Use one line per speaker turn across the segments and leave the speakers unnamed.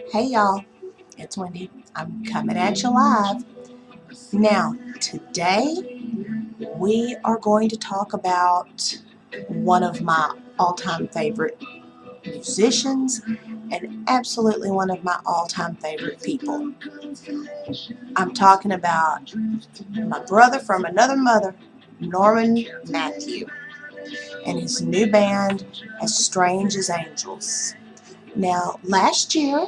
Hey y'all, it's Wendy. I'm coming at you live. Now, today we are going to talk about one of my all-time favorite musicians and absolutely one of my all-time favorite people. I'm talking about my brother from another mother, Norman Matthew, and his new band, As Strange as Angels. Now, last year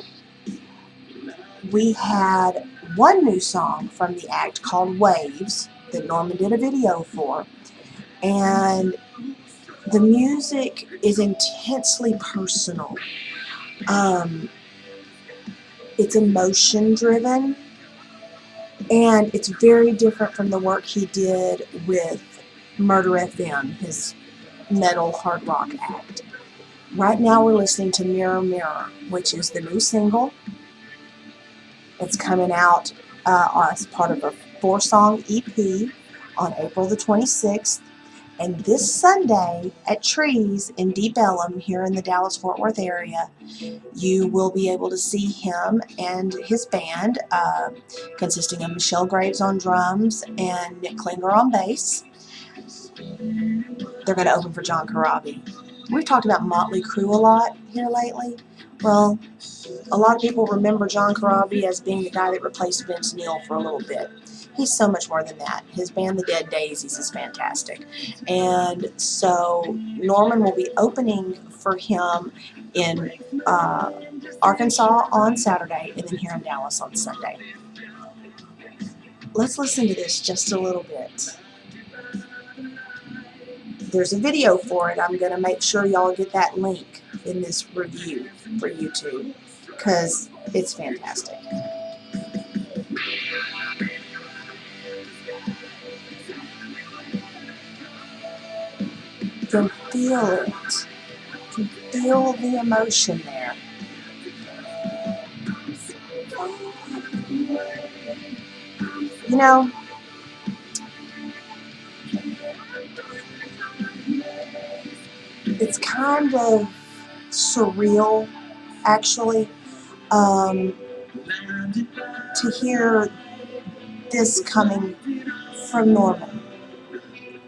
we had one new song from the act called Waves that Norman did a video for, and the music is intensely personal. Um, it's emotion driven, and it's very different from the work he did with Murder FM, his metal hard rock act. Right now we're listening to Mirror Mirror, which is the new single. It's coming out as part of a 4-song EP on April the 26th. And this Sunday at Trees in Deep Ellum here in the Dallas-Fort Worth area, you will be able to see him and his band, consisting of Michelle Graves on drums and Nick Klinger on bass. They're going to open for John Corabi. We've talked about Motley Crue a lot here lately. Well, a lot of people remember John Corabi as being the guy that replaced Vince Neil for a little bit. He's so much more than that. His band, The Dead Daisies, is fantastic. And so Norman will be opening for him in Arkansas on Saturday and then here in Dallas on Sunday. Let's listen to this just a little bit. There's a video for it. I'm going to make sure y'all get that link in this review for YouTube because it's fantastic. You can feel it. You can feel the emotion there. You know, it's kind of surreal, actually, to hear this coming from Norman.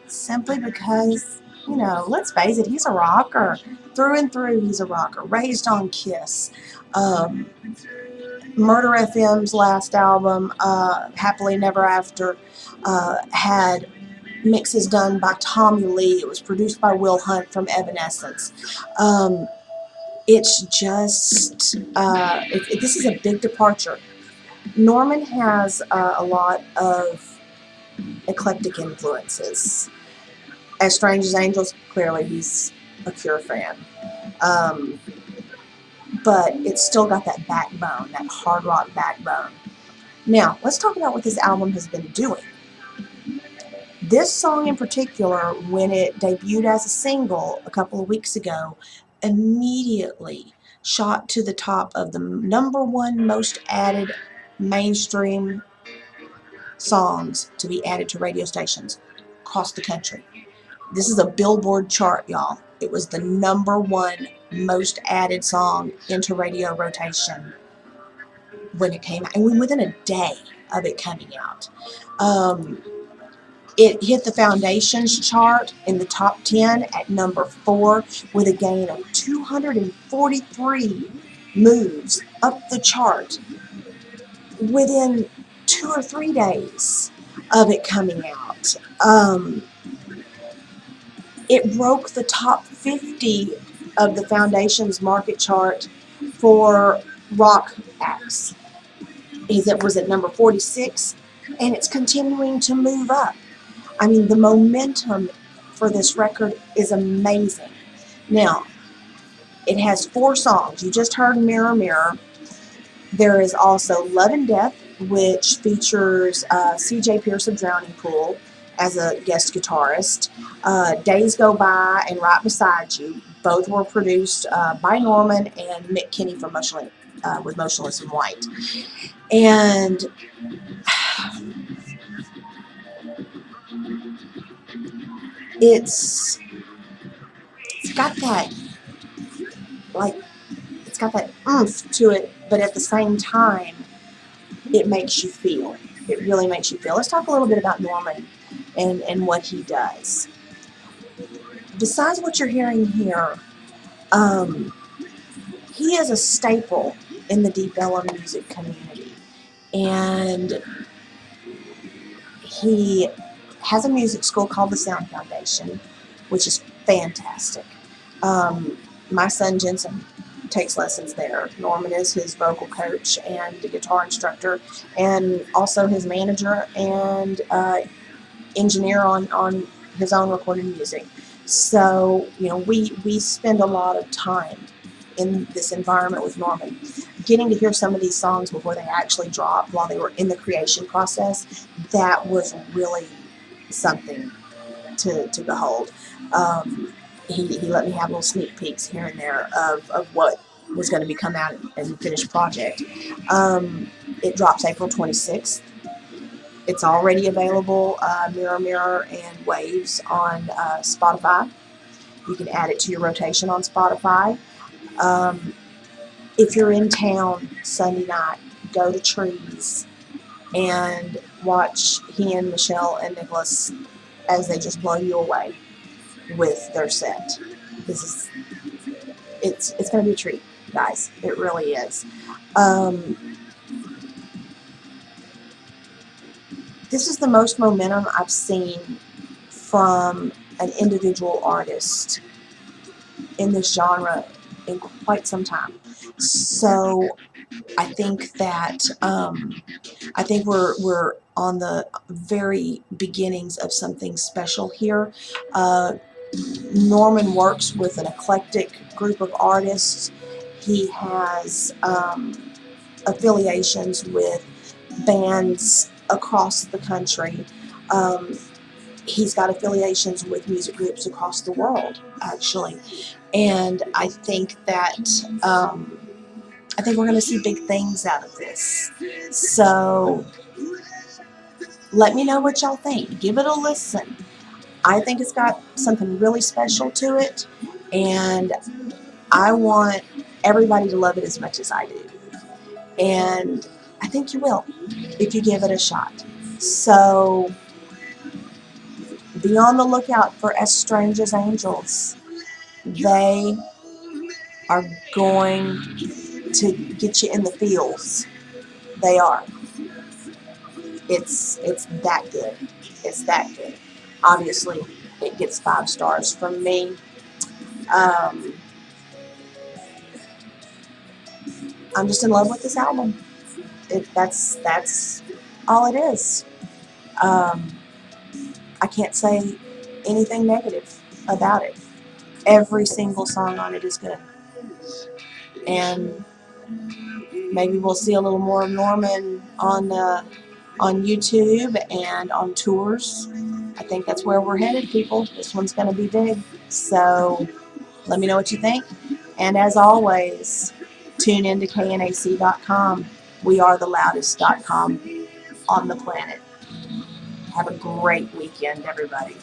Simply because, let's face it, he's a rocker. Through and through, he's a rocker. Raised on Kiss. Murder FM's last album, Happily Never After, had mixes done by Tommy Lee. It was produced by Will Hunt from Evanescence. It's just, this is a big departure. Norman has a lot of eclectic influences. As Strange as Angels, clearly he's a Cure fan. But it's still got that backbone, that hard rock backbone. Now, let's talk about what this album has been doing. This song in particular, when it debuted as a single a couple of weeks ago, immediately shot to the top of the #1 most added mainstream songs to be added to radio stations across the country. This is a Billboard chart, y'all. It was the #1 most added song into radio rotation when it came out, and within a day of it coming out. It hit the Foundations chart in the top 10 at #4 with a gain of 243 moves up the chart within 2 or 3 days of it coming out. It broke the top 50 of the Foundation's market chart for rock acts. It was at number 46, and it's continuing to move up. I mean, the momentum for this record is amazing. Now, it has 4 songs. You just heard Mirror Mirror. There is also Love and Death, which features C.J. Pierce of Drowning Pool as a guest guitarist. Days Go By and Right Beside You, both were produced by Norman and Mick Kinney from with Motionless in White. And it's got that, it's got that oomph to it but at the same time, it makes you feel. It really makes you feel. Let's talk a little bit about Norman and what he does. Besides what you're hearing here, he is a staple in the Deep Ellum music community. And he has a music school called the Sound Foundation, which is fantastic. My son Jensen takes lessons there. Norman is his vocal coach and guitar instructor, and also his manager and engineer on his own recorded music. So, we spend a lot of time in this environment with Norman. Getting to hear some of these songs before they actually dropped while they were in the creation process, that was really something to behold. He let me have little sneak peeks here and there of what was going to be come out as a finished project. It drops April 26th. It's already available, Mirror Mirror and Waves on Spotify. You can add it to your rotation on Spotify. If you're in town Sunday night, go to Trees and watch he and Michelle and Nicholas as they just blow you away with their set. It's going to be a treat, guys. It really is. This is the most momentum I've seen from an individual artist in this genre in quite some time. So I think that I think we're on the very beginnings of something special here. Norman works with an eclectic group of artists. He has affiliations with bands across the country. He's got affiliations with music groups across the world, actually. And I think that we're going to see big things out of this. So let me know what y'all think. Give it a listen. I think it's got something really special to it, and I want everybody to love it as much as I do. And I think you will if you give it a shot. So be on the lookout for As Strange as Angels. They are going to get you in the feels. They are. It's that good. It's that good. Obviously, it gets 5 stars from me. I'm just in love with this album. That's all it is. I can't say anything negative about it. Every single song on it is good. And maybe we'll see a little more of Norman on YouTube and on tours. I think that's where we're headed, people. This one's going to be big. So let me know what you think. And as always, tune in to knac.com. We are the loudest.com on the planet. Have a great weekend, everybody.